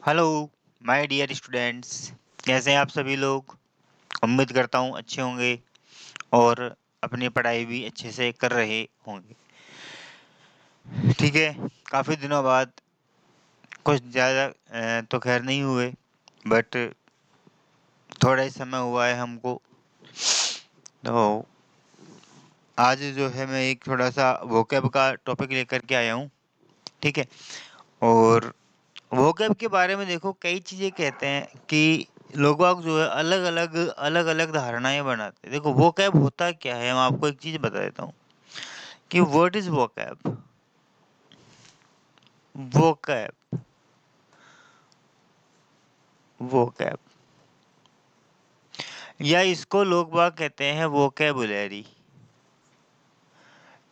Hello my dear students, कैसे हैं आप सभी लोग। उम्मीद करता हूँ अच्छे होंगे और अपनी पढ़ाई भी अच्छे से कर रहे होंगे। ठीक है, काफ़ी दिनों बाद कुछ ज़्यादा तो खैर नहीं हुए, बट थोड़ा ही समय हुआ है हमको। तो आज जो है मैं एक थोड़ा सा वोकैब का टॉपिक लेकर के आया हूँ। ठीक है, और वोकैब के बारे में देखो, कई चीज़ें कहते हैं कि लोग बाग जो है अलग अलग धारणाएं बनाते हैं। देखो वोकैब होता क्या है, मैं आपको एक चीज़ बता देता हूँ कि what is vocab. Vocab vocab या इसको लोग बाग कहते हैं वोकैबुलरी।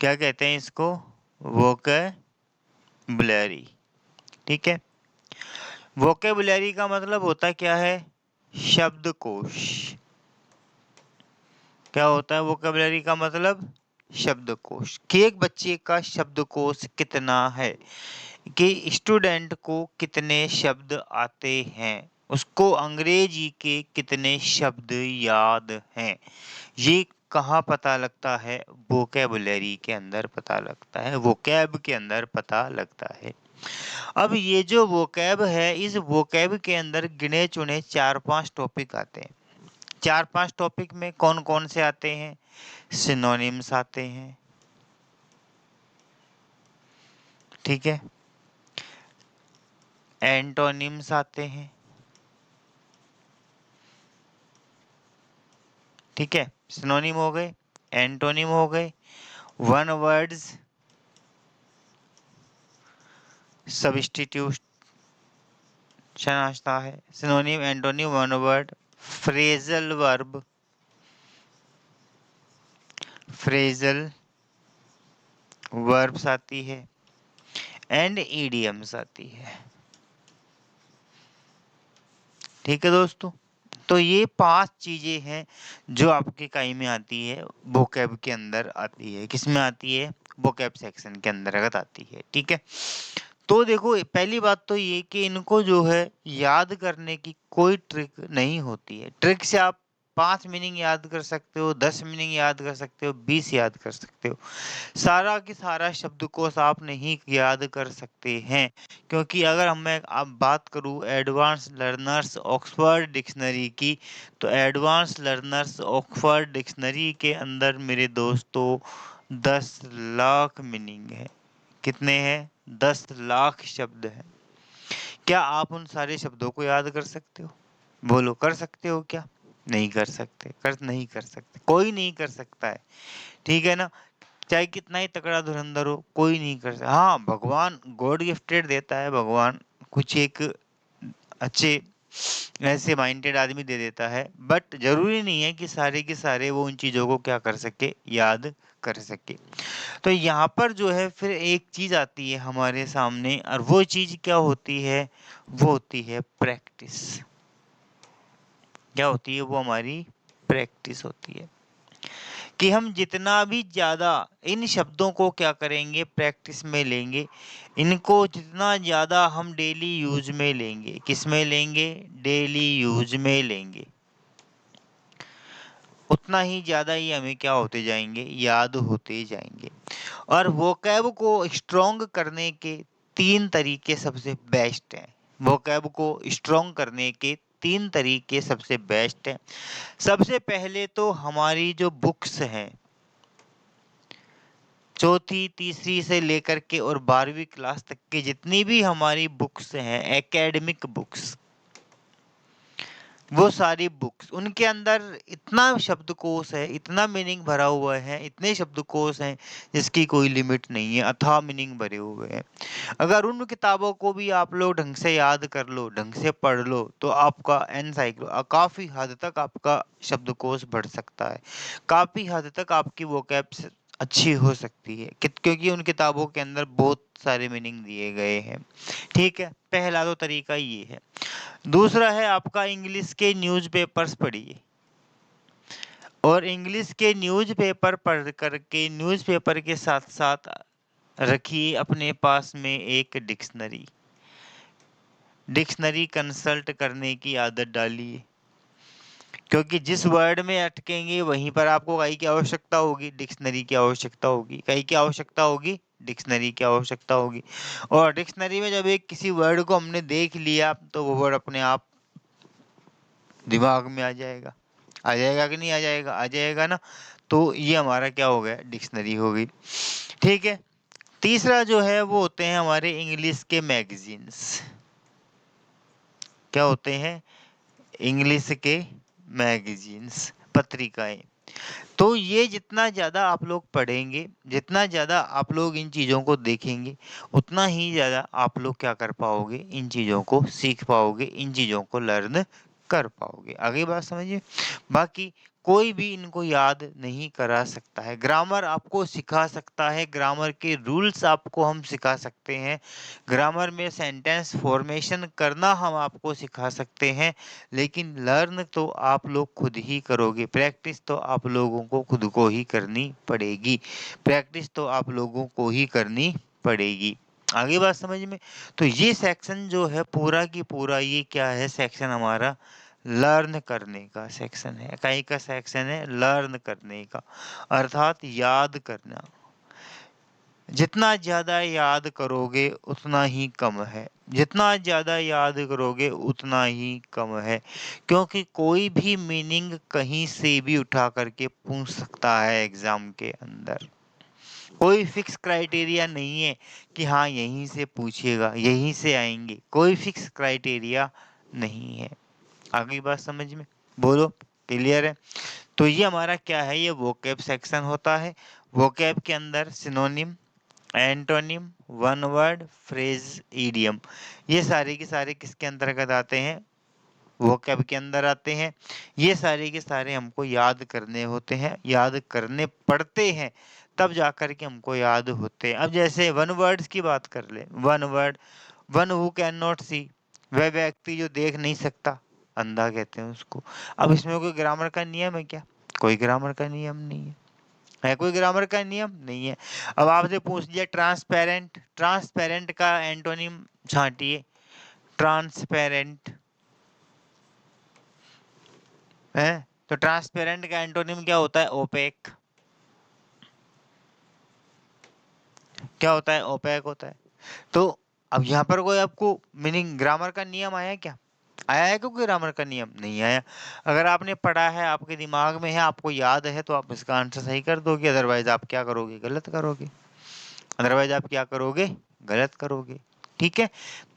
क्या कहते हैं इसको? वोकैबुलरी। ठीक है, वोकैबुलरी का मतलब होता क्या है? शब्दकोश। क्या होता है वोकैबुलरी का मतलब? शब्दकोश। कि एक बच्चे का शब्दकोश कितना है, कि स्टूडेंट को कितने शब्द आते हैं, उसको अंग्रेजी के कितने शब्द याद हैं, ये कहाँ पता लगता है? वोकैबुलरी के अंदर पता लगता है, वोकैब के अंदर पता लगता है। अब ये जो वोकैब है, इस वोकैब के अंदर गिने चुने 4-5 टॉपिक आते हैं। 4-5 टॉपिक में कौन कौन से आते हैं? सिनोनिम्स आते हैं। ठीक है, एंटोनिम्स आते हैं। ठीक है, सिनोनिम हो गए, एंटोनिम हो गए, वन वर्ड्स, सब्स्टिट्यूशन आता है। Synonym, antonym, one word, phrasal verb, phrasal verbs आती है, एंड ईडियम्स आती है। ठीक है दोस्तों, तो ये 5 चीजें हैं जो आपके काई में आती है, वोकैब के अंदर आती है। किसमें आती है? वोकैब सेक्शन के अंतर्गत आती है। ठीक है, तो देखो पहली बात तो ये कि इनको जो है याद करने की कोई ट्रिक नहीं होती है। ट्रिक से आप 5 मीनिंग याद कर सकते हो, 10 मीनिंग याद कर सकते हो, 20 याद कर सकते हो। सारा की सारा शब्दकोश आप नहीं याद कर सकते हैं, क्योंकि अगर मैं अब बात करूं एडवांस लर्नर्स ऑक्सफोर्ड डिक्शनरी की, तो एडवांस लर्नर्स ऑक्सफोर्ड डिक्शनरी के अंदर मेरे दोस्तों 10 लाख मीनिंग है। कितने हैं? 10 लाख शब्द हैं। क्या आप उन सारे शब्दों को याद कर सकते हो? बोलो, कर सकते हो क्या? नहीं कर सकते, नहीं कर सकते, कोई नहीं कर सकता है। ठीक है ना, चाहे कितना ही तगड़ा धुरंधर हो, कोई नहीं कर सकता। हाँ, भगवान गॉड गिफ्टेड देता है, भगवान कुछ एक अच्छे ऐसे माइंडेड आदमी दे देता है, बट जरूरी नहीं है कि सारे के सारे वो उन चीजों को क्या कर सके, याद कर सके। तो यहाँ पर जो है फिर एक चीज आती है हमारे सामने, और वो चीज क्या होती है? वो होती है प्रैक्टिस। क्या होती है? वो हमारी प्रैक्टिस होती है, कि हम जितना भी ज़्यादा इन शब्दों को क्या करेंगे, प्रैक्टिस में लेंगे। इनको जितना ज़्यादा हम डेली यूज में लेंगे, किस में लेंगे? डेली यूज में लेंगे, उतना ही ज़्यादा ही हमें क्या होते जाएंगे, याद होते जाएंगे। और वोकैब को स्ट्रॉन्ग करने के 3 तरीके सबसे बेस्ट हैं। वोकैब को स्ट्रॉन्ग करने के 3 तरीके सबसे बेस्ट हैं। सबसे पहले तो हमारी जो बुक्स हैं, चौथी तीसरी से लेकर के और 12वीं क्लास तक की जितनी भी हमारी बुक्स हैं, एकेडमिक बुक्स, वो सारी बुक्स, उनके अंदर इतना शब्दकोश है, इतना मीनिंग भरा हुआ है, इतने शब्दकोश हैं जिसकी कोई लिमिट नहीं है, अथाह मीनिंग भरे हुए हैं। अगर उन किताबों को भी आप लोग ढंग से याद कर लो, ढंग से पढ़ लो, तो आपका एनसाइक्लो काफी हद तक आपका शब्दकोश बढ़ सकता है, काफी हद तक आपकी वोकैब अच्छी हो सकती है, क्योंकि उन किताबों के अंदर बहुत सारे मीनिंग दिए गए हैं। ठीक है, पहला तो तरीका ये है। दूसरा है आपका इंग्लिश के न्यूज़पेपर्स पढ़िए, और इंग्लिश के न्यूज़पेपर पढ़ करके न्यूज़पेपर के साथ साथ रखिए अपने पास में एक डिक्शनरी। डिक्शनरी कंसल्ट करने की आदत डालिए, क्योंकि जिस वर्ड में अटकेंगे वहीं पर आपको कहीं की आवश्यकता होगी, डिक्शनरी की आवश्यकता होगी, कहीं की आवश्यकता होगी, डिक्शनरी की आवश्यकता होगी। और डिक्शनरी में जब एक किसी वर्ड को हमने देख लिया तो वो वर्ड अपने आप दिमाग में आ जाएगा कि नहीं आ जाएगा, आ जाएगा ना। तो ये हमारा क्या हो गया, डिक्शनरी हो गई। ठीक है। तीसरा जो है वो होते हैं हमारे इंग्लिश के मैगजीन्स। क्या होते हैं, इंग्लिश के मैगजीन्स, पत्रिकाएं। तो ये जितना ज़्यादा आप लोग पढ़ेंगे, जितना ज़्यादा आप लोग इन चीज़ों को देखेंगे, उतना ही ज़्यादा आप लोग क्या कर पाओगे, इन चीज़ों को सीख पाओगे, इन चीज़ों को लर्न कर पाओगे। आगे बात समझिए। बाकी कोई भी इनको याद नहीं करा सकता है। ग्रामर आपको सिखा सकता है, ग्रामर के रूल्स आपको हम सिखा सकते हैं, ग्रामर में सेंटेंस फॉर्मेशन करना हम आपको सिखा सकते हैं, लेकिन लर्न तो आप लोग खुद ही करोगे। प्रैक्टिस तो आप लोगों को खुद को ही करनी पड़ेगी, प्रैक्टिस तो आप लोगों को ही करनी पड़ेगी। आगे बात समझ में। तो ये सेक्शन जो है पूरा की पूरा, ये क्या है, सेक्शन हमारा लर्न करने का सेक्शन है। कहीं का सेक्शन है लर्न करने का, अर्थात याद करना। जितना ज़्यादा याद करोगे उतना ही कम है, जितना ज़्यादा याद करोगे उतना ही कम है, क्योंकि कोई भी मीनिंग कहीं से भी उठा करके पूछ सकता है एग्ज़ाम के अंदर। कोई फिक्स क्राइटेरिया नहीं है कि हाँ यहीं से पूछेगा, यहीं से आएंगे, कोई फिक्स क्राइटेरिया नहीं है। आगे बात समझ में, बोलो क्लियर है। तो ये हमारा क्या है, ये वोकैब सेक्शन होता है। वोकैब के अंदर synonym, antonym, one word, phrase, idiom, ये सारे के सारे किसके अंतर्गत आते हैं, वोकैब के अंदर आते हैं। ये सारे के सारे हमको याद करने होते हैं, याद करने पड़ते हैं, तब जाकर के हमको याद होते हैं। अब जैसे वन वर्ड्स की बात कर ले, one word, one who can not see, वह व्यक्ति जो देख नहीं सकता, अंधा कहते हैं उसको। अब इसमें कोई ग्रामर का नियम है क्या, कोई ग्रामर का नियम नहीं है कोई ग्रामर का नियम नहीं है। अब आपसे पूछ लिया ट्रांसपेरेंट, ट्रांसपेरेंट का एंटोनिम छांटिए, ट्रांसपेरेंट है। तो ट्रांसपेरेंट का एंटोनिम क्या होता है, ओपेक। क्या होता है, ओपेक होता है। तो अब यहाँ पर कोई आपको मीनिंग ग्रामर का नियम आया क्या, आया है कोई ग्रामर का नियम नहीं आया। अगर आपने पढ़ा है, आपके दिमाग में है, आपको याद है, तो आप इसका आंसर सही कर दोगे, अदरवाइज आप क्या करोगे, गलत करोगे, अदरवाइज आप क्या करोगे, गलत करोगे। ठीक है।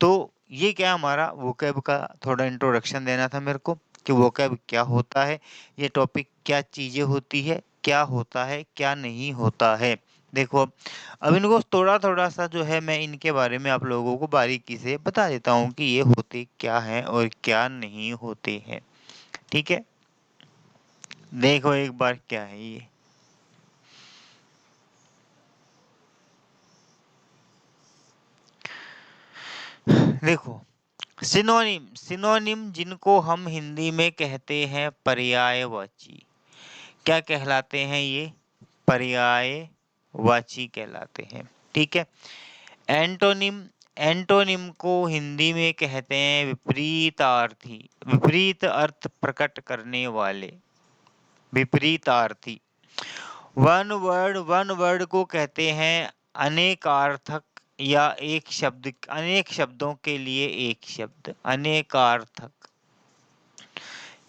तो ये क्या हमारा वोकैब का थोड़ा इंट्रोडक्शन देना था मेरे को, कि वोकैब क्या होता है, ये टॉपिक क्या चीजें होती है, क्या होता है, क्या नहीं होता है। देखो अब इनको थोड़ा थोड़ा सा जो है मैं इनके बारे में आप लोगों को बारीकी से बता देता हूँ कि ये होते क्या हैं और क्या नहीं होते हैं। ठीक है, देखो एक बार क्या है ये। देखो सिनोनिम, सिनोनिम जिनको हम हिंदी में कहते हैं पर्यायवाची, क्या कहलाते हैं ये, पर्यायवाची कहलाते हैं। ठीक है। एंटोनिम, एंटोनिम को हिंदी में कहते हैं विपरीतार्थी, विपरीत अर्थ प्रकट करने वाले, विपरीतार्थी। वन वर्ड, वन वर्ड को कहते हैं अनेकार्थक, या एक शब्द, अनेक शब्दों के लिए एक शब्द, अनेकार्थक।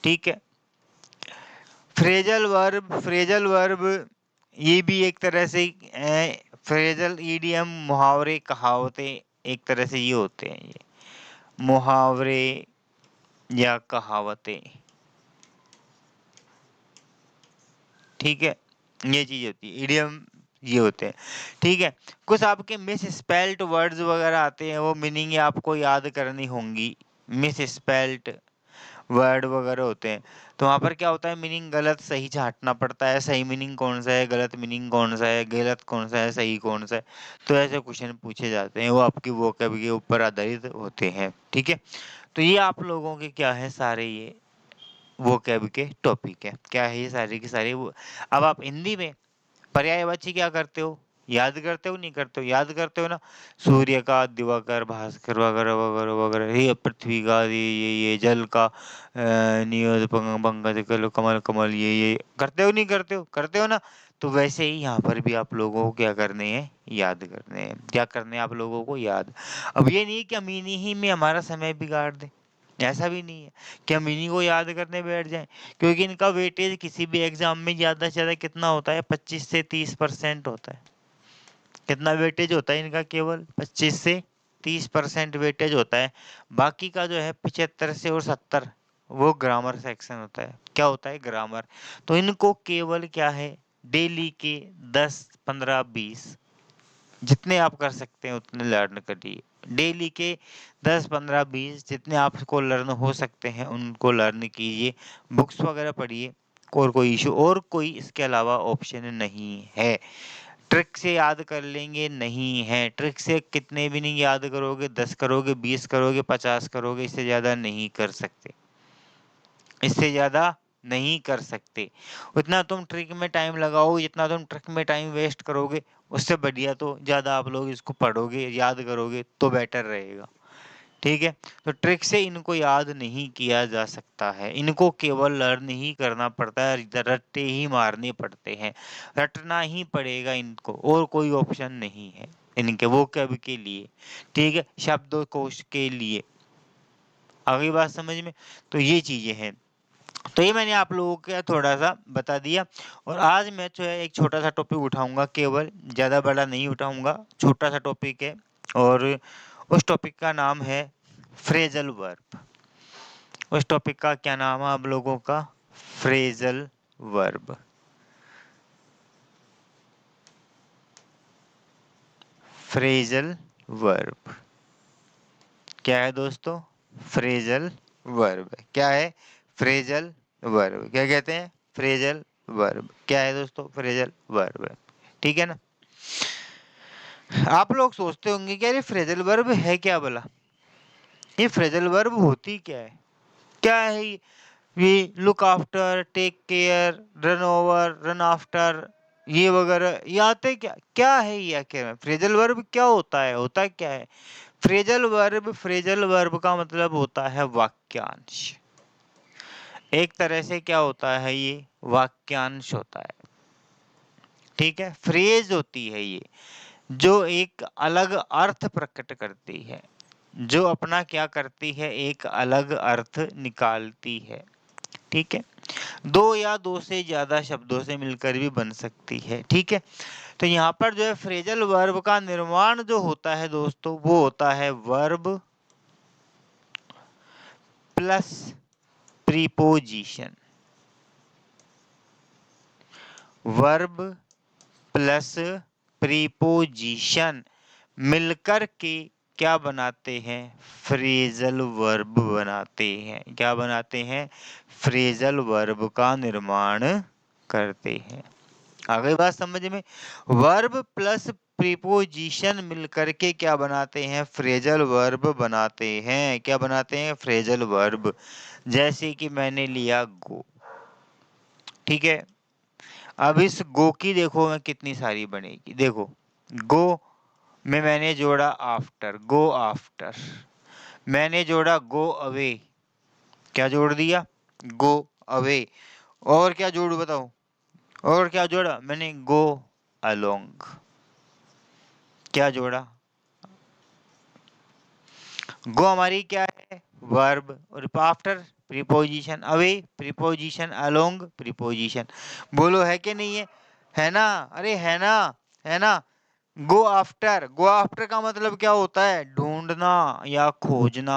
ठीक है। फ्रेजल वर्ब, फ्रेजल वर्ब ये भी एक तरह से फ्रेजल ईडियम, मुहावरे कहावतें, एक तरह से ये होते हैं, ये मुहावरे या कहावतें। ठीक है, ये चीज होती है इडियम, ये होते हैं। ठीक है। कुछ आपके मिस स्पेल्ट वर्ड्स वगैरह आते हैं, वो मीनिंग आपको याद करनी होंगी, मिस स्पेल्ट वर्ड वगैरह होते हैं। तो वहाँ पर क्या होता है, मीनिंग गलत सही छांटना पड़ता है, सही मीनिंग कौन सा है, गलत मीनिंग कौन सा है, गलत कौन सा है, सही कौन सा है। तो ऐसे क्वेश्चन पूछे जाते हैं, वो आपकी वोकैब के ऊपर आधारित होते हैं। ठीक है। तो ये आप लोगों के क्या है, सारे ये वोकैब के टॉपिक है, क्या है ये सारे के सारे वो। अब आप हिंदी में पर्यायवाची क्या करते हो, याद करते हो नहीं करते हो? याद करते हो ना, सूर्य का, दिवाकर, भास्कर वगैरह वगैरह वगैरह, ये पृथ्वी का, ये जल का, नियत पंकज कमल कमल, ये करते हो नहीं करते हो? करते हो ना। तो वैसे ही यहाँ पर भी आप लोगों को क्या करने हैं, याद करने हैं। क्या करने हैं आप लोगों को, याद। अब ये नहीं कि हम इन्हीं ही में हमारा समय बिगाड़ दें, ऐसा भी नहीं है कि हम इन्हीं को याद करने बैठ जाएं, क्योंकि इनका वेटेज किसी भी एग्जाम में ज़्यादा से ज़्यादा कितना होता है, 25 से 30% होता है। कितना वेटेज होता है इनका, केवल 25 से 30% वेटेज होता है। बाकी का जो है 75 से 70 वो ग्रामर सेक्शन होता है। क्या होता है, ग्रामर। तो इनको केवल क्या है, डेली के 10, 15, 20 जितने आप कर सकते हैं उतने लर्न करिए। डेली के 10, 15, 20 जितने आपको लर्न हो सकते हैं उनको लर्न कीजिए। बुक्स वगैरह पढ़िए, और कोई इशू और कोई इसके अलावा ऑप्शन नहीं है। ट्रिक से याद कर लेंगे, नहीं है। ट्रिक से कितने भी नहीं याद करोगे, 10 करोगे, 20 करोगे, 50 करोगे, इससे ज़्यादा नहीं कर सकते, इससे ज़्यादा नहीं कर सकते। उतना तुम ट्रिक में टाइम लगाओ, जितना तुम ट्रिक में टाइम वेस्ट करोगे, उससे बढ़िया तो ज़्यादा आप लोग इसको पढ़ोगे, याद करोगे तो बेटर रहेगा। ठीक है। तो ट्रिक से इनको याद नहीं किया जा सकता है, इनको केवल लर्न ही करना पड़ता है, रट्टे ही मारने पड़ते हैं, रटना ही पड़ेगा इनको, और कोई ऑप्शन नहीं है इनके वोकैब के लिए। ठीक है, शब्दकोश के लिए। आ गई बात समझ में? तो ये चीजें हैं। तो ये मैंने आप लोगों को थोड़ा सा बता दिया। और आज मैं जो है एक छोटा सा टॉपिक उठाऊंगा, केवल, ज़्यादा बड़ा नहीं उठाऊंगा, छोटा सा टॉपिक है। और उस टॉपिक का नाम है फ्रेजल वर्ब। उस टॉपिक का क्या नाम है आप लोगों का, फ्रेजल वर्ब। फ्रेजल वर्ब क्या है दोस्तों, फ्रेजल वर्ब क्या है, फ्रेजल वर्ब क्या कहते हैं, फ्रेजल वर्ब क्या है दोस्तों, फ्रेजल वर्ब। ठीक है ना। आप लोग सोचते होंगे कि अरे फ्रेजल वर्ब है क्या भला, ये फ्रेजल वर्ब होती क्या है ये look after, take care, run over, run after, ये वगैरह ये आते क्या, क्या है ये आखिर में, फ्रेजल वर्ब क्या होता है, होता क्या है फ्रेजल वर्ब। फ्रेजल वर्ब का मतलब होता है वाक्यांश। एक तरह से क्या होता है, ये वाक्यांश होता है। ठीक है, फ्रेज होती है ये, जो एक अलग अर्थ प्रकट करती है, जो अपना क्या करती है, एक अलग अर्थ निकालती है। ठीक है, दो या दो से ज्यादा शब्दों से मिलकर भी बन सकती है। ठीक है, तो यहाँ पर जो है फ्रेजल वर्ब का निर्माण जो होता है दोस्तों, वो होता है verb plus preposition. Verb plus preposition मिलकर के क्या बनाते हैं, फ्रेजल वर्ब बनाते हैं। क्या बनाते हैं, फ्रेजल वर्ब का निर्माण करते हैं। आ गई बात समझ में। वर्ब प्लस प्रीपोजिशन मिलकर के क्या बनाते हैं, फ्रेजल वर्ब बनाते हैं। क्या बनाते हैं, फ्रेजल वर्ब। जैसे कि मैंने लिया गो। ठीक है, अब इस गो की देखो मैं कितनी सारी बनेगी। देखो, गो में मैंने जोड़ा आफ्टर, गो आफ्टर। मैंने जोड़ा गो अवे, क्या जोड़ दिया, गो अवे। और क्या जोड़ू बताओ, और क्या जोड़ा मैंने, गो अलोंग। क्या जोड़ा, गो हमारी क्या है, वर्ब, और after preposition, away preposition, along preposition. बोलो है कि नहीं है ना, अरे है ना, है ना। गो आफ्टर, गो आफ्टर का मतलब क्या होता है, ढूंढना या खोजना।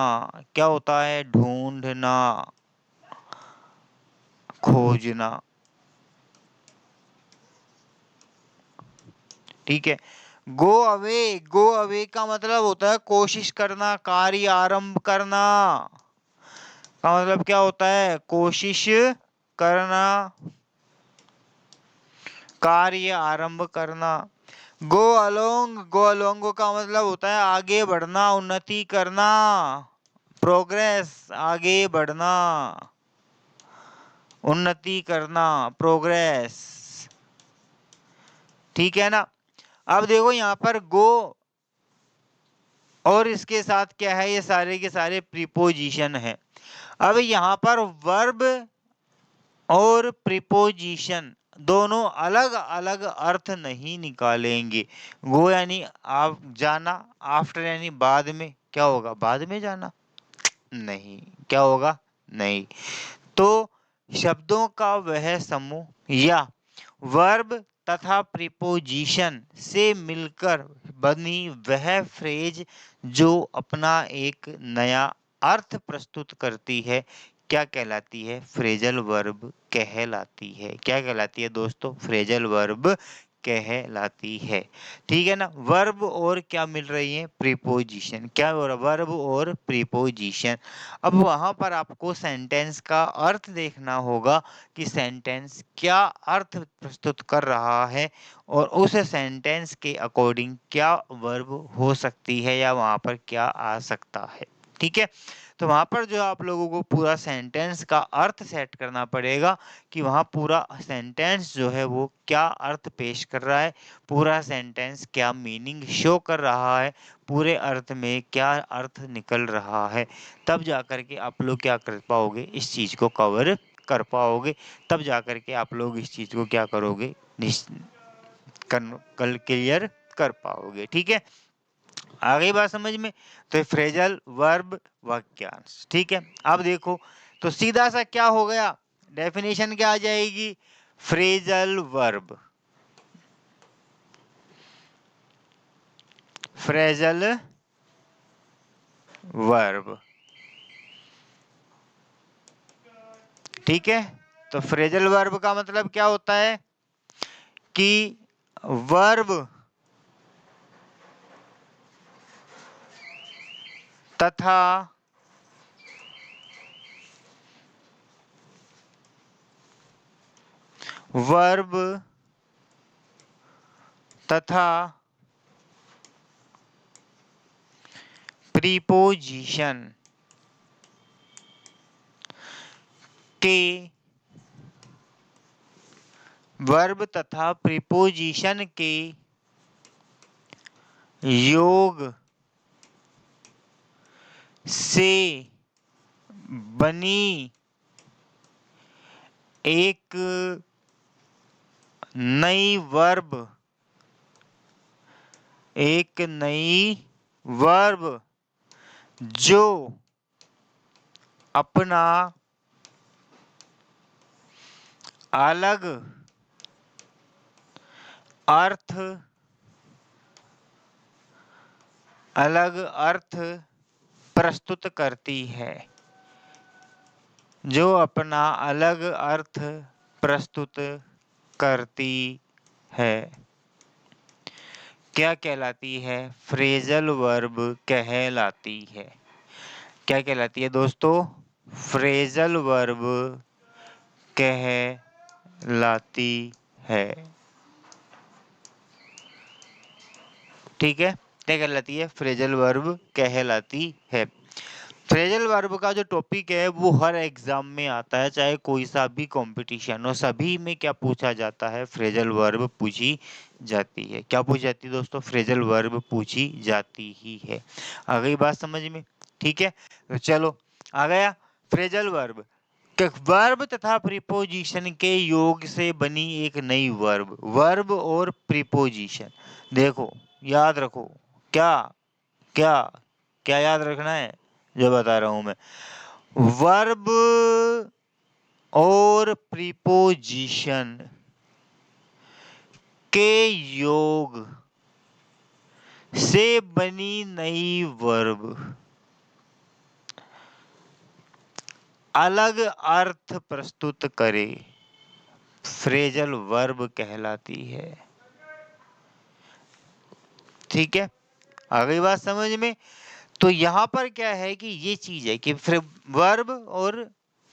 क्या होता है, ढूंढना, खोजना। ठीक है, गो अवे, गो अवे का मतलब होता है कोशिश करना, कार्य आरंभ करना। का मतलब क्या होता है, कोशिश करना, कार्य आरंभ करना। गो अलोंग, गो अलोंग का मतलब होता है आगे बढ़ना, उन्नति करना, प्रोग्रेस, आगे बढ़ना, उन्नति करना, प्रोग्रेस। ठीक है ना। अब देखो यहाँ पर गो और इसके साथ क्या है, ये सारे के सारे प्रीपोजिशन है। अब यहाँ पर वर्ब और प्रीपोजिशन दोनों अलग अलग अर्थ नहीं निकालेंगे। गो यानी आप जाना, आफ्टर यानी बाद में, क्या होगा बाद में जाना, नहीं, क्या होगा, नहीं। तो शब्दों का वह समूह या वर्ब तथा प्रीपोजिशन से मिलकर बनी वह फ्रेज जो अपना एक नया अर्थ प्रस्तुत करती है, क्या कहलाती है, फ्रेजल वर्ब कहलाती है। क्या कहलाती है दोस्तों, फ्रेजल वर्ब कहलाती है। ठीक है ना। वर्ब और क्या मिल रही है, प्रीपोजिशन। क्या हो रहा, वर्ब और प्रीपोजिशन। अब वहां पर आपको सेंटेंस का अर्थ देखना होगा कि सेंटेंस क्या अर्थ प्रस्तुत कर रहा है और उस सेंटेंस के अकॉर्डिंग क्या वर्ब हो सकती है या वहां पर क्या आ सकता है। ठीक है। तो वहां पर जो आप लोगों को पूरा सेंटेंस का अर्थ सेट करना पड़ेगा कि वहां पूरा सेंटेंस जो है वो क्या अर्थ पेश कर रहा है, पूरा सेंटेंस क्या मीनिंग शो कर रहा है, पूरे अर्थ में क्या अर्थ निकल रहा है। तब जाकर के आप लोग क्या कर पाओगे, इस चीज को कवर कर पाओगे। तब जाकर के आप लोग इस चीज को क्या करोगे, कल क्लियर कर पाओगे। ठीक है। आ गई बात समझ में। तो फ्रेजल वर्ब वाक्यांश। ठीक है। अब देखो तो सीधा सा क्या हो गया, डेफिनेशन क्या आ जाएगी, फ्रेजल वर्ब, फ्रेजल वर्ब। ठीक है। तो फ्रेजल वर्ब का मतलब क्या होता है कि वर्ब तथा वर्ब तथा प्रीपोजिशन के वर्ब तथा प्रीपोजिशन के योग से बनी एक नई वर्ब, एक नई वर्ब जो अपना अलग अर्थ, अलग अर्थ प्रस्तुत करती है, जो अपना अलग अर्थ प्रस्तुत करती है, क्या कहलाती है, फ्रेजल वर्ब कहलाती है। क्या कहलाती है दोस्तों, फ्रेजल वर्ब कहलाती है। ठीक है। क्या कहलाती है, फ्रेजल वर्ब कहलाती है। फ्रेजल वर्ब का जो टॉपिक है वो हर एग्जाम में आता है, चाहे कोई सा भी कंपटीशन हो, सभी में क्या पूछा जाता है, फ्रेजल वर्ब पूछी जाती है। क्या पूछी जाती है दोस्तों, फ्रेजल वर्ब पूछी जाती ही है। आ गई बात समझ में। ठीक है। तो चलो आ गया फ्रेजल वर्ब, वर्ब तथा प्रीपोजिशन के योग से बनी एक नई वर्ब। वर्ब और प्रीपोजिशन देखो, याद रखो, क्या क्या क्या याद रखना है, जो बता रहा हूं मैं, वर्ब और प्रीपोजिशन के योग से बनी नई वर्ब अलग अर्थ प्रस्तुत करे, फ्रेजल वर्ब कहलाती है। ठीक है। आ गई बात समझ में। तो यहाँ पर क्या है कि ये चीज है कि वर्ब और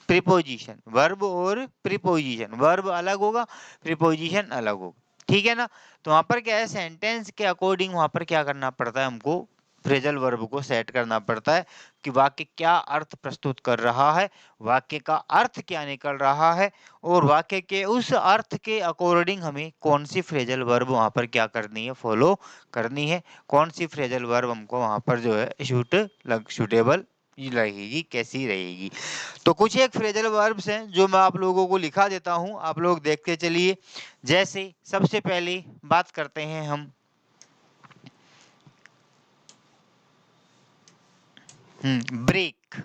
प्रीपोजिशन, वर्ब और प्रीपोजिशन, वर्ब अलग होगा, प्रीपोजिशन अलग होगा। ठीक है ना। तो वहां पर क्या है, सेंटेंस के अकॉर्डिंग वहां पर क्या करना पड़ता है हमको, फ्रेजल वर्ब को सेट करना पड़ता है कि वाक्य क्या अर्थ प्रस्तुत कर रहा है, वाक्य का अर्थ क्या निकल रहा है, और वाक्य के उस अर्थ के अकॉर्डिंग हमें कौन सी फ्रेजल वर्ब वहां पर क्या करनी है, फॉलो करनी है, कौन सी फ्रेजल वर्ब हमको वहां पर जो है सूटेबल रहेगी, कैसी रहेगी। तो कुछ एक फ्रेजल वर्ब्स हैं जो मैं आप लोगों को लिखा देता हूं, आप लोग देखते चलिए। जैसे सबसे पहले बात करते हैं हम ब्रेक।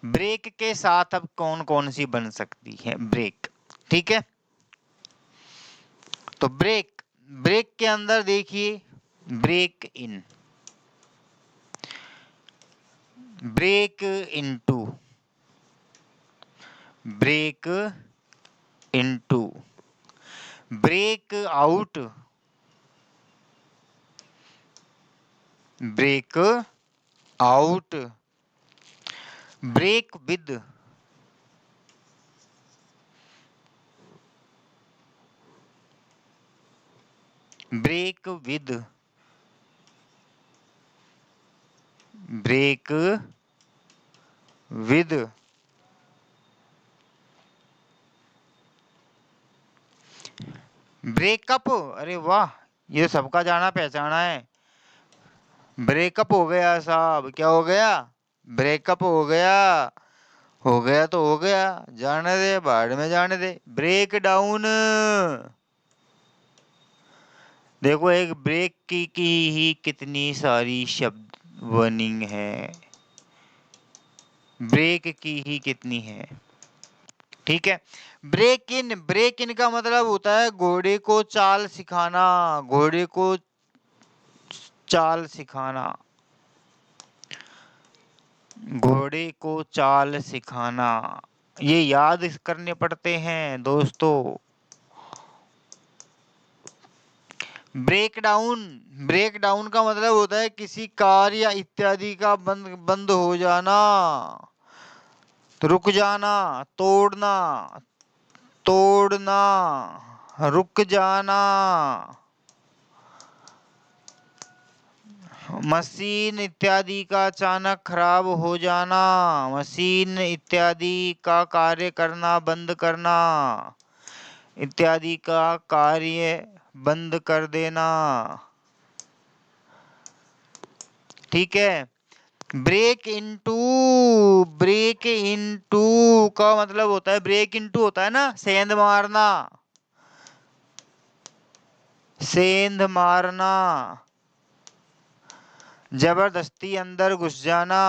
ब्रेक के साथ अब कौन कौन सी बन सकती है ब्रेक, ठीक है। तो ब्रेक, ब्रेक के अंदर देखिए break in, break into, break into, break out, break out, break with, break with, break with, breakup. अरे वाह, ये सबका जाना पहचाना है। ब्रेकअप हो गया साहब, क्या हो गया, ब्रेकअप हो गया, हो गया तो हो गया, जाने दे, बाढ़ में जाने दे। ब्रेक डाउन, देखो एक ब्रेक की ही कितनी सारी शब्द वर्निंग है, ब्रेक की ही कितनी है, ठीक है। ब्रेक इन, ब्रेक इन का मतलब होता है घोड़े को चाल सिखाना, घोड़े को चाल सिखाना, घोड़े को चाल सिखाना, ये याद करने पड़ते हैं दोस्तों। ब्रेक डाउन, ब्रेक डाउन का मतलब होता है किसी कार या इत्यादि का बंद बंद हो जाना, रुक जाना, तोड़ना, तोड़ना, रुक जाना, मशीन इत्यादि का अचानक खराब हो जाना, मशीन इत्यादि का कार्य करना बंद करना, इत्यादि का कार्य बंद कर देना, ठीक है। ब्रेक इनटू, ब्रेक इनटू का मतलब होता है, ब्रेक इनटू होता है ना सेंध मारना, सेंध मारना, जबरदस्ती अंदर घुस जाना,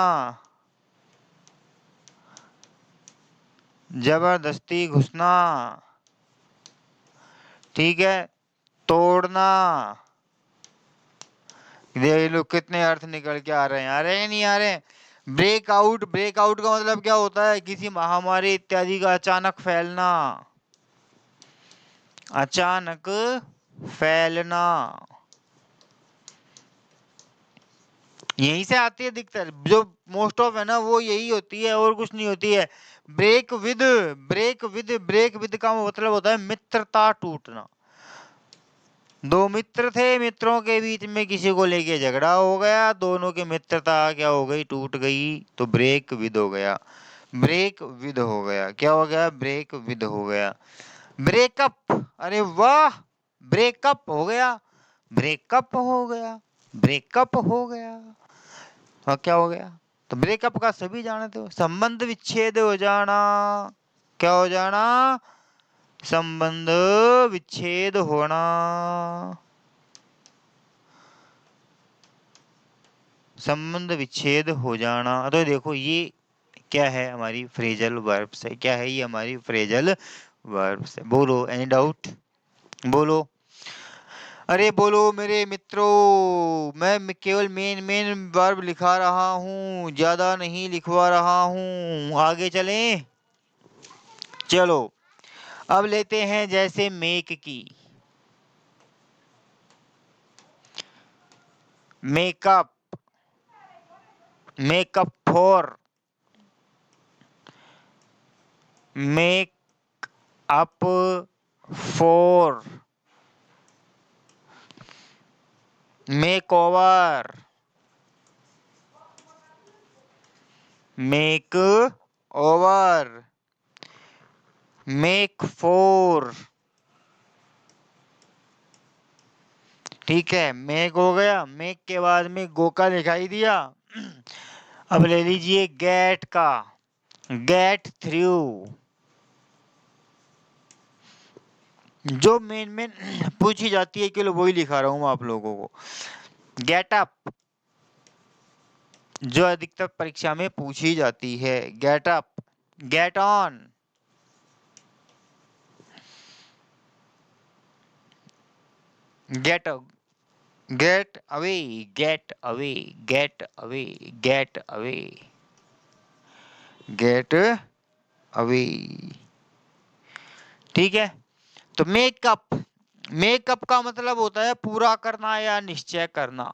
जबरदस्ती घुसना, ठीक है। तोड़ना, देख लो कितने अर्थ निकल के आ रहे हैं, आ रहे हैं नहीं आ रहे हैं। ब्रेकआउट, ब्रेकआउट का मतलब क्या होता है, किसी महामारी इत्यादि का अचानक फैलना, अचानक फैलना, यहीं से आती है दिक्कत, जो मोस्ट ऑफ है ना वो यही होती है और कुछ नहीं होती है। Break with, break with, break with का मतलब होता है मित्रता टूटना। दो मित्र थे, मित्रों के बीच में किसी को लेके झगड़ा हो गया, दोनों की मित्रता क्या हो गई, टूट गई, तो ब्रेक विद हो गया, ब्रेक विद हो गया, क्या हो गया, ब्रेक विद हो गया। ब्रेकअप, अरे वाह, ब्रेकअप हो गया, ब्रेकअप हो गया, ब्रेकअप हो गया, और क्या हो गया, तो ब्रेकअप का सभी जानते हो, संबंध विच्छेद हो जाना, क्या हो जाना, संबंध विच्छेद होना, संबंध विच्छेद हो जाना। तो देखो ये क्या है, हमारी फ्रेजल वर्ब्स है, क्या है ये हमारी फ्रेजल वर्ब्स है। बोलो, एनी डाउट, बोलो, अरे बोलो मेरे मित्रों, मैं केवल मेन मेन वर्ब लिखा रहा हूँ, ज्यादा नहीं लिखवा रहा हूँ, आगे चलें। चलो अब लेते हैं जैसे मेक की, makeup, makeup for, make up for, make over, make over, make four. ठीक है, मेक हो गया, मेक के बाद में गो का दिखाई दिया। अब ले लीजिए गेट का, गेट थ्रू। जो मेन पूछी जाती है, कि लो वही लिखा रहा हूं आप लोगों को। गेट अप, जो अधिकतर परीक्षा में पूछी जाती है, get up. Get on, get get away, get away, get away, get away, get away. ठीक है, तो मेकअप, मेकअप का मतलब होता है पूरा करना या निश्चय करना।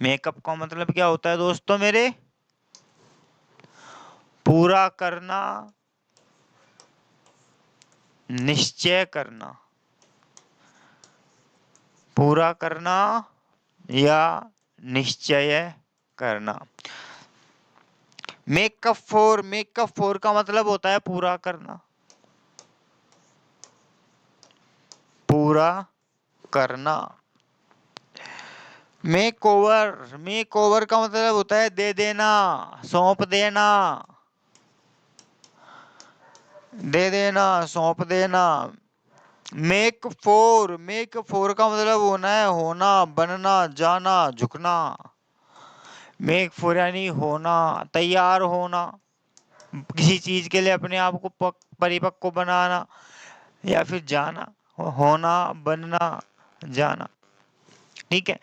मेकअप का मतलब क्या होता है दोस्तों मेरे? पूरा करना, निश्चय करना, पूरा करना या निश्चय करना। मेकअप फोर, मेकअप फोर का मतलब होता है पूरा करना, पूरा करना। मेक ओवर, मेक ओवर का मतलब होता है दे देना, सौंप देना, दे देना, सौंप देना। मेक फोर, मेक फोर का मतलब होना है होना, बनना, जाना, झुकना। मेक फोर यानी होना, तैयार होना, किसी चीज के लिए अपने आप को परिपक्व बनाना, या फिर जाना, होना, बनना, जाना। ठीक है,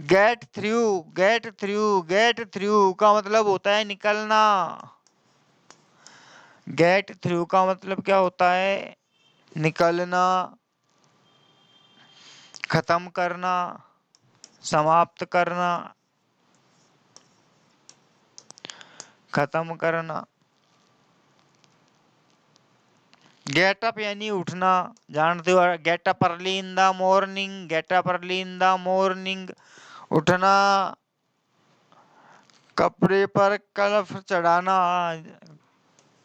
get through, get through, get through का मतलब होता है निकलना। गेट थ्रू का मतलब क्या होता है? निकलना, खत्म करना, समाप्त करना, खत्म करना। गेट अप यानी उठना, जानते हो, get up early in the morning, get up early in the morning, उठना, कपड़े पर कलफ चढ़ाना।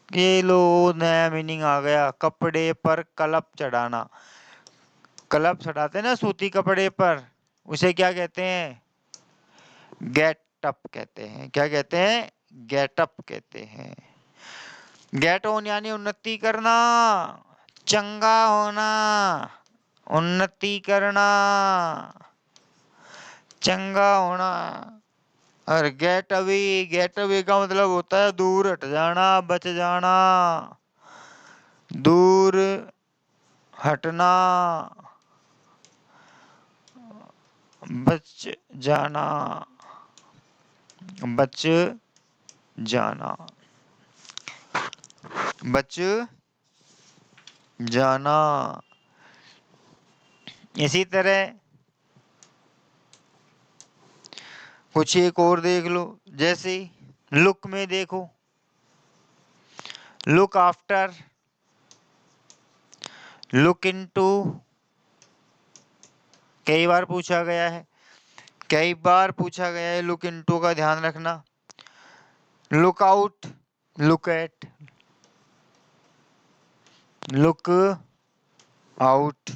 ये लो, नया मीनिंग आ गया, कपड़े पर कलप चढ़ाना। कलप चढ़ाते हैं ना सूती कपड़े पर, उसे क्या कहते हैं? गेट अप कहते हैं। क्या कहते हैं? गेट अप कहते हैं। गेट ऑन यानी उन्नति करना, चंगा होना, उन्नति करना, चंगा होना। और गेट अवे, गेट अवे का मतलब होता है दूर हट जाना, बच जाना, दूर हटना, बच जाना, बच जाना, बच जाना। इसी तरह कुछ एक और देख लो, जैसे लुक में देखो, लुक आफ्टर, लुक इनटू, कई बार पूछा गया है, कई बार पूछा गया है, लुक इनटू का ध्यान रखना। Look out, look at, look out.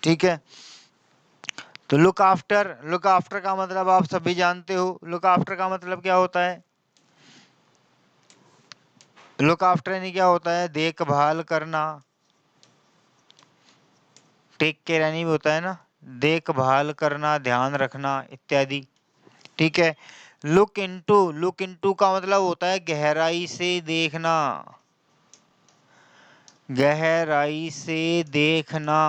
ठीक है, तो लुक आफ्टर, लुक आफ्टर का मतलब आप सभी जानते हो। लुक आफ्टर का मतलब क्या होता है? लुक आफ्टर यानी क्या होता है? देखभाल करना, टेक केयर यानी भी होता है ना, देखभाल करना, ध्यान रखना इत्यादि। ठीक है, लुक इनटू, लुक इनटू का मतलब होता है गहराई से देखना, गहराई से देखना,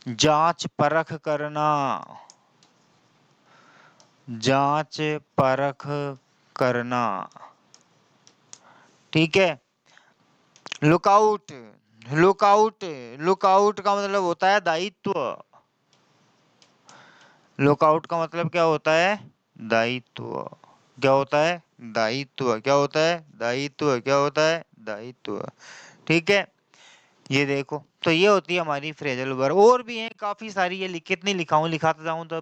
जांच परख करना, जांच परख करना। ठीक है, लुकआउट, लुकआउट, लुकआउट का मतलब होता है दायित्व। लुकआउट का मतलब क्या होता है? दायित्व। क्या होता है? दायित्व। क्या होता है? दायित्व। क्या होता है? दायित्व। ठीक है, ये देखो, तो ये होती है हमारी फ्रेजल वर्ब। और भी हैं काफी सारी, ये कितनी लिखाऊं, लिखाता जाऊं तो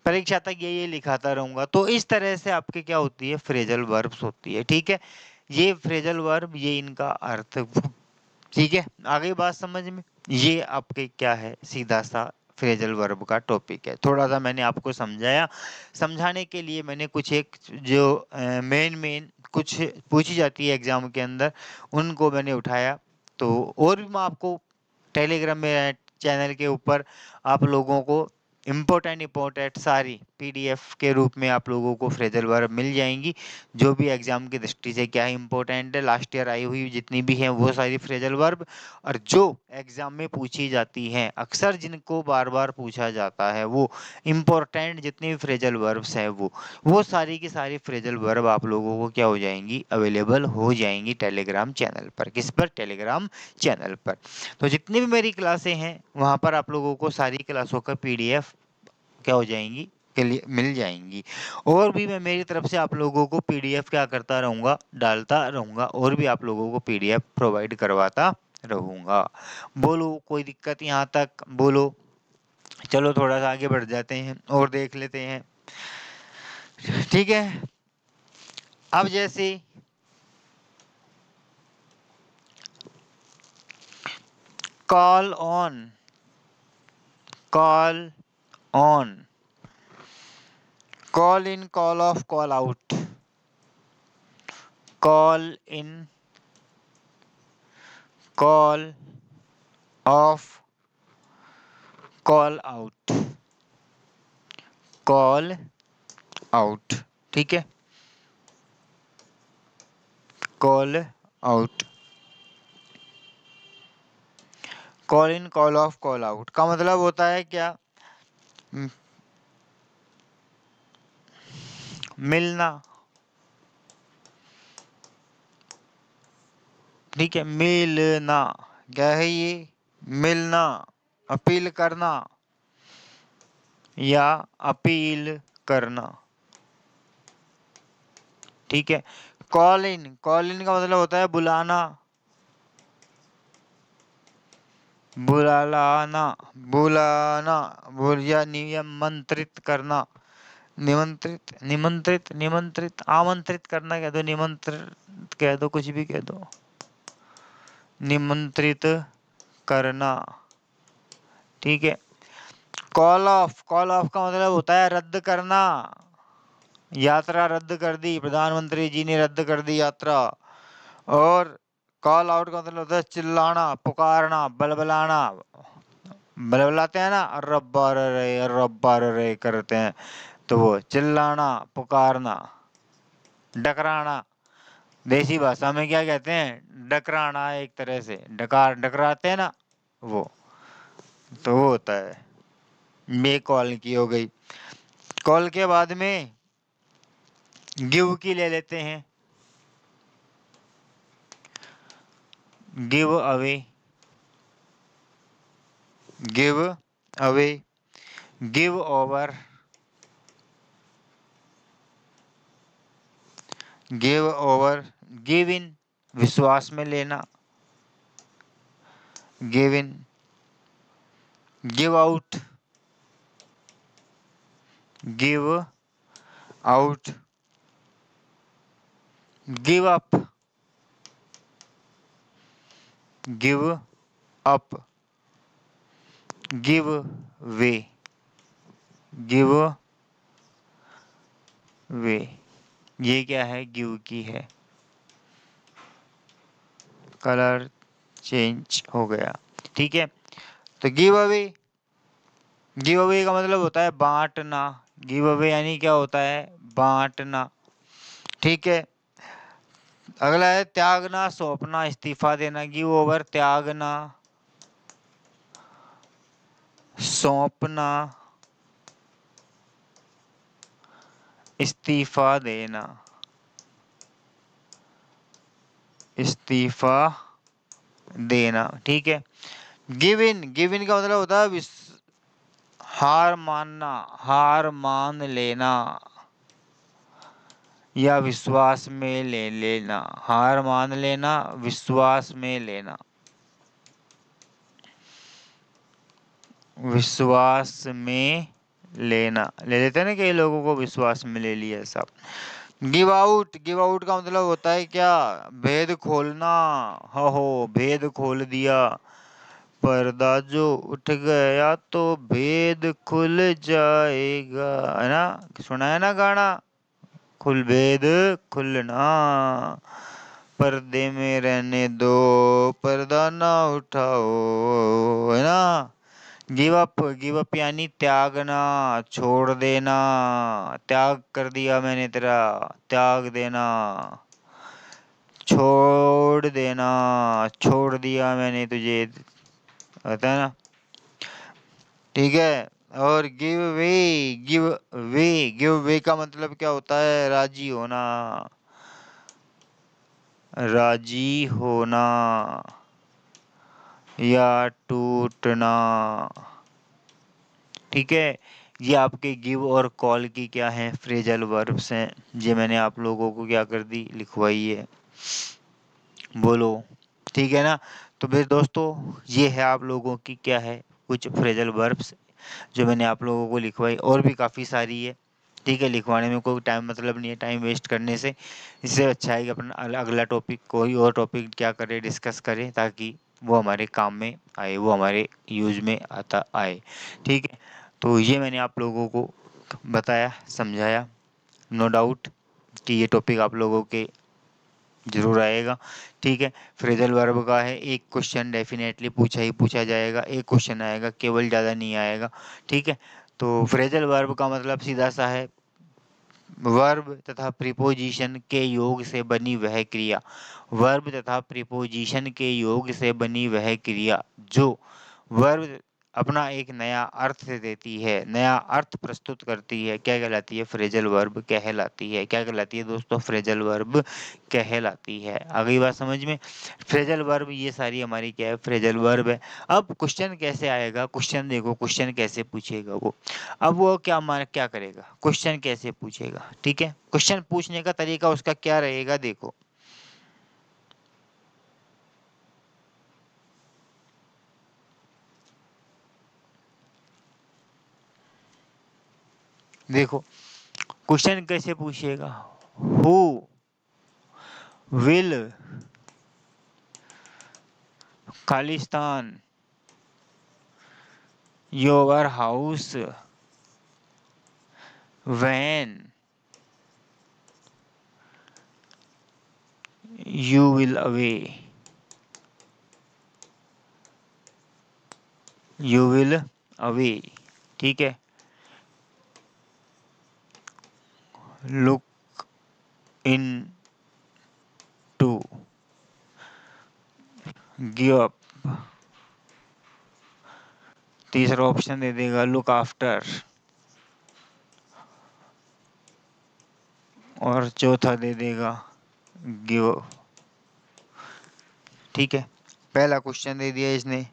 परीक्षा तक ये लिखाता रहूंगा। तो इस तरह से आपके क्या होती है, फ्रेजल वर्ब्स होती है। ठीक है, ये फ्रेजल वर्ब, ये इनका अर्थ। ठीक है, आ गई बात समझ में। ये आपके क्या है, सीधा सा फ्रेजल वर्ब का टॉपिक है। थोड़ा सा मैंने आपको समझाया, समझाने के लिए मैंने कुछ एक जो मेन मेन कुछ पूछी जाती है एग्जाम के अंदर, उनको मैंने उठाया। तो और भी मैं आपको टेलीग्राम में चैनल के ऊपर आप लोगों को इम्पोर्टेंट सारी पीडीएफ के रूप में आप लोगों को फ्रेजल वर्ब मिल जाएंगी, जो भी एग्जाम की दृष्टि से क्या है इम्पोर्टेंट है, लास्ट ईयर आई हुई जितनी भी हैं वो सारी फ्रेजल वर्ब, और जो एग्जाम में पूछी जाती हैं अक्सर, जिनको बार बार पूछा जाता है, वो इम्पोर्टेंट जितनी भी फ्रेजल वर्ब्स हैं वो सारी की सारी फ्रेजल वर्ब आप लोगों को क्या हो जाएंगी, अवेलेबल हो जाएंगी टेलीग्राम चैनल पर। किस पर, टेलीग्राम चैनल पर। तो जितनी भी मेरी क्लासें हैं वहाँ पर आप लोगों को सारी क्लासों का पीडीएफ क्या हो जाएंगी, के लिए मिल जाएंगी। और भी मैं मेरी तरफ से आप लोगों को पीडीएफ क्या करता रहूँगा, डालता रहूँगा, और भी आप लोगों को पीडीएफ प्रोवाइड करवाता रहूँगा। बोलो कोई दिक्कत यहाँ तक, बोलो। चलो थोड़ा सा आगे बढ़ जाते हैं और देख लेते हैं। ठीक है, अब जैसे call on, call on, call in, call of, call out, call in, call of, call out, call out. ठीक है, call out, call in, call of, call out का मतलब होता है क्या, म- मिलना। ठीक है, मिलना, क्या है ये, मिलना, अपील करना या अपील करना। ठीक है, कॉल इन, कॉल इन का मतलब होता है बुलाना, बुलाना, बुलाना, या निमंत्रित करना, निमंत्रित, निमंत्रित, निमंत्रित, आमंत्रित करना कह दो, निमंत्रित कह दो, कुछ भी कह दो, निमंत्रित करना। ठीक है, कॉल ऑफ, कॉल ऑफ का मतलब होता है रद्द करना, यात्रा रद्द कर दी, प्रधानमंत्री जी ने रद्द कर दी यात्रा। और कॉल आउट का मतलब होता है चिल्लाना, पुकारना, बलबलाना, बलबलाते हैं ना, रब्बा रे करते हैं, तो वो चिल्लाना, पुकारना, डकराना। देसी भाषा में क्या कहते हैं, डकराना, एक तरह से डकार, डकराते हैं ना वो, तो वो होता है। मे कॉल की हो गई। कॉल के बाद में गिव की ले लेते हैं, give away, give away, give over, give over, give in, विश्वास में लेना, give in, give out, give out, give up, give up, give way, give way. ये क्या है, गिव की है। कलर चेंज हो गया। ठीक है, तो गिव अवे, गिव अवे का मतलब होता है बांटना, गिव अवे यानी क्या होता है, बांटना। ठीक है, अगला है त्यागना, सौंपना, इस्तीफा देना, गिव ओवर त्यागना, सौंपना, इस्तीफा देना, इस्तीफा देना। ठीक है, गिव इन, गिव इन का मतलब होता है हार मानना, हार मान लेना, या विश्वास में ले लेना, हार मान लेना, विश्वास में लेना। विश्वास में लेना, ले लेते हैं ना कई लोगों को, विश्वास में ले लिया सब। गिव आउट, गिव आउट का मतलब होता है क्या? भेद खोलना। हो, भेद खोल दिया, पर्दा जो उठ गया तो भेद खुल जाएगा, है ना? सुना है ना गाना, खुल भेद खुलना, पर्दे में रहने दो, पर्दा ना उठाओ, है ना? गिव अप यानी त्यागना, छोड़ देना, त्याग कर दिया मैंने तेरा, त्याग देना, छोड़ देना, छोड़ दिया मैंने तुझे, होता है ना? ठीक है। और give way, give way, give way का मतलब क्या होता है? राजी होना, राजी होना या टूटना। ठीक है। ये आपके गिव और कॉल की क्या है? फ्रेजल वर्ब्स हैं। ये मैंने आप लोगों को क्या कर दी? लिखवाई है। बोलो, ठीक है ना? तो फिर दोस्तों, ये है आप लोगों की क्या है, कुछ फ्रेजल वर्ब्स जो मैंने आप लोगों को लिखवाई, और भी काफ़ी सारी है। ठीक है, लिखवाने में कोई टाइम मतलब नहीं है, टाइम वेस्ट करने से। इससे अच्छा है कि अपन अगला टॉपिक, कोई और टॉपिक क्या करें, डिस्कस करें, ताकि वो हमारे काम में आए, वो हमारे यूज में आता आए। ठीक है, तो ये मैंने आप लोगों को बताया, समझाया। नो डाउट कि ये टॉपिक आप लोगों के जरूर आएगा। ठीक है, फ्रेजल वर्ब का है, एक क्वेश्चन डेफिनेटली पूछा ही पूछा जाएगा, एक क्वेश्चन आएगा केवल, ज़्यादा नहीं आएगा। ठीक है, तो फ्रेजल वर्ब का मतलब सीधा सा है, वर्ब तथा प्रीपोजिशन के योग से बनी वह क्रिया, वर्ब तथा प्रीपोजिशन के योग से बनी वह क्रिया जो वर्ब अपना एक नया अर्थ देती है, नया अर्थ प्रस्तुत करती है, क्या कहलाती है? फ्रेजल वर्ब कहलाती है। क्या कहलाती है दोस्तों? फ्रेजल वर्ब कहलाती है। आ गई बात समझ में? फ्रेजल वर्ब ये सारी हमारी क्या है? फ्रेजल वर्ब है। अब क्वेश्चन कैसे आएगा? क्वेश्चन देखो, क्वेश्चन कैसे पूछेगा वो। अब वो क्या करेगा? क्वेश्चन कैसे पूछेगा? ठीक है, क्वेश्चन पूछने का तरीका उसका क्या रहेगा? देखो, देखो क्वेश्चन कैसे पूछेगा। Who will Khalistan your house when you will away, you will away. ठीक है, look into, give up. तीसरा ऑप्शन दे देगा लुक आफ्टर, और चौथा दे देगा गिव। ठीक है, पहला क्वेश्चन दे दिया इसने।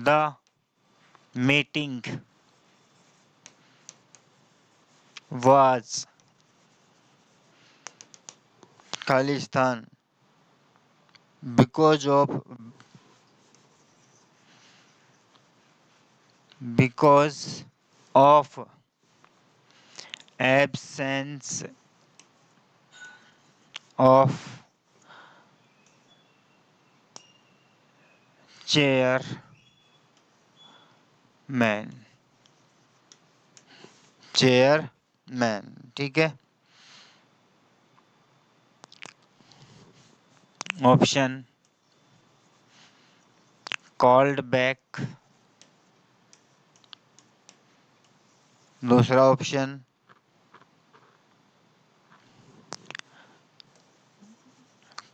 The meeting was Khalistan because of, because of absence of chairman, chairman. ठीक है, ऑप्शन कॉल्ड बैक, दूसरा ऑप्शन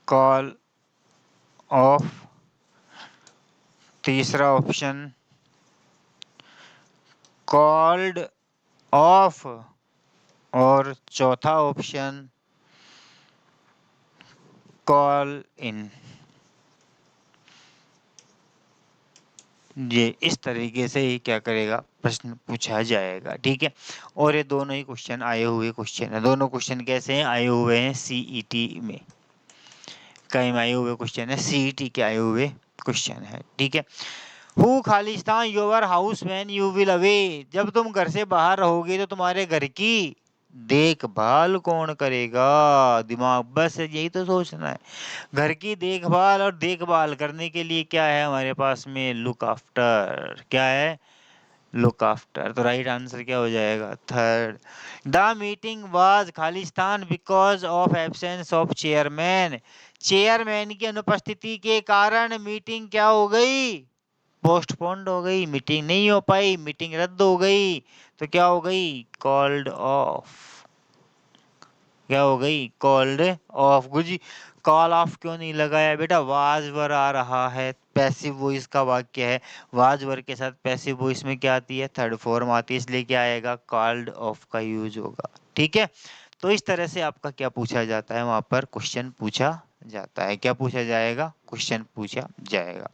कॉल ऑफ, तीसरा ऑप्शन कॉल्ड ऑफ, और चौथा ऑप्शन कॉल इन। ये इस तरीके से ही क्या करेगा, प्रश्न पूछा जाएगा। ठीक है, और ये दोनों ही क्वेश्चन आए हुए क्वेश्चन है। दोनों क्वेश्चन कैसे हैं, आए हुए हैं सीईटी में, कई में आए हुए क्वेश्चन है, सीईटी के आए हुए क्वेश्चन है। ठीक है, who Khalistan your house when you will away, जब तुम घर से बाहर रहोगे तो तुम्हारे घर की देखभाल कौन करेगा। दिमाग बस यही तो सोचना है, घर की देखभाल, और देखभाल करने के लिए क्या है हमारे पास में, लुक आफ्टर। क्या है, लुक आफ्टर। तो राइट आंसर क्या हो जाएगा, third. The meeting was Khalistan because of absence of chairman, chairman की अनुपस्थिति के कारण मीटिंग क्या हो गई, पोस्टपोन्ड हो गई, मीटिंग नहीं हो पाई, मीटिंग रद्द हो गई। तो क्या हो गई, कॉल्ड ऑफ। क्या हो गई, called off. Guruji call of क्यों नहीं लगाया बेटा, वाज वर आ रहा है, पैसिव वॉइस का वाक्य है, वाज वर के साथ पैसिव वॉइस में क्या आती है, थर्ड फॉर्म आती है, इसलिए क्या आएगा, कॉल्ड ऑफ का यूज होगा। ठीक है, तो इस तरह से आपका क्या पूछा जाता है, वहां पर क्वेश्चन पूछा जाता है। क्या पूछा जाएगा, क्वेश्चन पूछा जाएगा।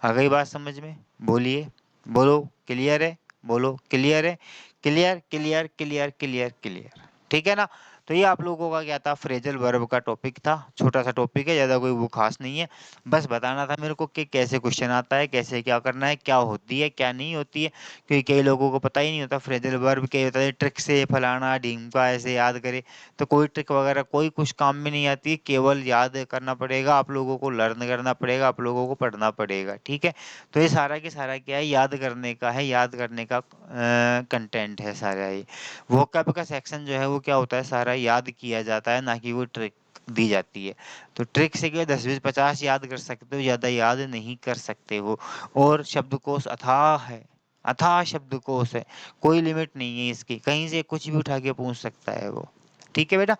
आ गई बात समझ में, बोलिए, बोलो क्लियर है, बोलो क्लियर है, clear clear clear clear clear. ठीक है ना, तो ये आप लोगों का क्या था, फ्रेजल वर्ब का टॉपिक था। छोटा सा टॉपिक है, ज़्यादा कोई वो खास नहीं है, बस बताना था मेरे को कि कैसे क्वेश्चन आता है, कैसे क्या करना है, क्या होती है क्या नहीं होती है, क्योंकि कई लोगों को पता ही नहीं होता फ्रेजल वर्ब क्या होता है, ट्रिक से फलाना ढीमका ऐसे याद करे। तो कोई ट्रिक वगैरह कोई कुछ काम में नहीं आती, केवल याद करना पड़ेगा आप लोगों को, लर्न करना पड़ेगा आप लोगों को, पढ़ना पड़ेगा। ठीक है, तो ये सारा के सारा क्या है, याद करने का है, याद करने का कंटेंट है सारा ये। वोकैब का सेक्शन जो है वो क्या होता है, सारा याद किया जाता है, ना कि वो ट्रिक दी जाती है। तो ट्रिक से क्या 10 20 50 याद कर सकते हो, ज़्यादा याद नहीं कर सकते हो। और शब्दकोश अथाह है, अथाह शब्दकोश है, कोई लिमिट नहीं है इसकी, कहीं से कुछ भी उठा के पूछ सकता है वो। ठीक है बेटा,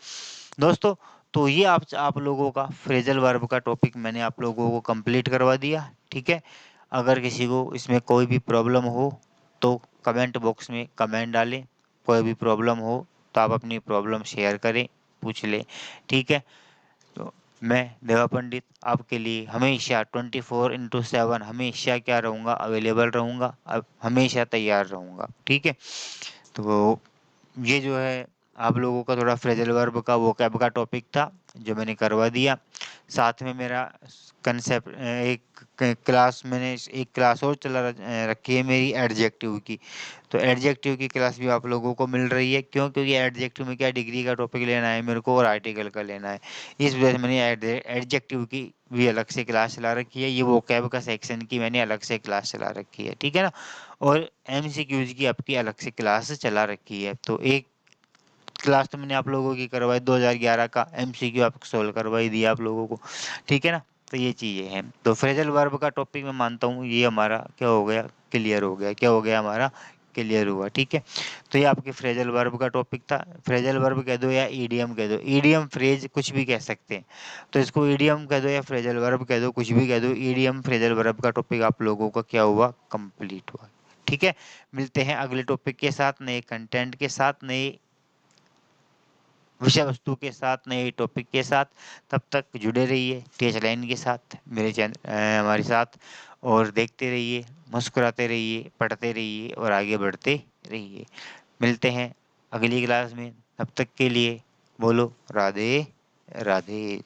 दोस्तों, तो ये आप लोगों का फ्रेजल वर्ब का टॉपिक मैंने आप लोगों को कंप्लीट करवा दिया। ठीक है, अगर किसी को इसमें कोई भी प्रॉब्लम हो तो कमेंट बॉक्स में कमेंट डालें, कोई भी प्रॉब्लम हो तो आप अपनी प्रॉब्लम शेयर करें, पूछ लें। ठीक है, तो मैं देवा पंडित आपके लिए हमेशा 24/7 हमेशा क्या रहूँगा, अवेलेबल रहूँगा, अब हमेशा तैयार रहूँगा। ठीक है, तो ये जो है आप लोगों का थोड़ा फ्रेजल वर्ब का वोकैब का टॉपिक था जो मैंने करवा दिया। साथ में मेरा कंसेप्ट एक क्लास मैंने एक क्लास और चला रखी है मेरी एडजेक्टिव की। तो एडजेक्टिव की क्लास भी आप लोगों को मिल रही है, क्यों, क्योंकि एडजेक्टिव में क्या डिग्री का टॉपिक लेना है मेरे को और आर्टिकल का लेना है। इस वजह से मैंने एडजेक्टिव की भी अलग से क्लास चला रखी है, ये वोकैब का सेक्शन की मैंने अलग से क्लास चला रखी है। ठीक है ना, और एमसीक्यूज की आपकी अलग से क्लास चला रखी है। तो एक क्लास तो मैंने आप लोगों की करवाई 2011 का एमसीक्यू आपको सोल्व करवा ही दिया आप लोगों को। ठीक है ना, तो ये चीज़ें हैं। तो फ्रेजल वर्ब का टॉपिक मैं मानता हूँ ये हमारा क्या हो गया, क्लियर हो गया। क्या हो गया हमारा, क्लियर हुआ। ठीक है, तो ये आपके फ्रेजल वर्ब का टॉपिक था। फ्रेजल वर्ब कह दो या ईडियम कह दो, ईडियम फ्रेज कुछ भी कह सकते हैं, तो इसको ईडियम कह दो या फ्रेजल वर्ब कह दो, कुछ भी कह दो, ईडियम फ्रेजल वर्ब का टॉपिक आप लोगों का क्या हुआ, कंप्लीट हुआ। ठीक है, मिलते हैं अगले टॉपिक के साथ, नए कंटेंट के साथ, नए विषय वस्तु के साथ, नए टॉपिक के साथ। तब तक जुड़े रहिए टीएच लाइन के साथ, मेरे चैनल हमारे साथ, और देखते रहिए, मुस्कुराते रहिए, पढ़ते रहिए और आगे बढ़ते रहिए। मिलते हैं अगली क्लास में, तब तक के लिए बोलो राधे राधे।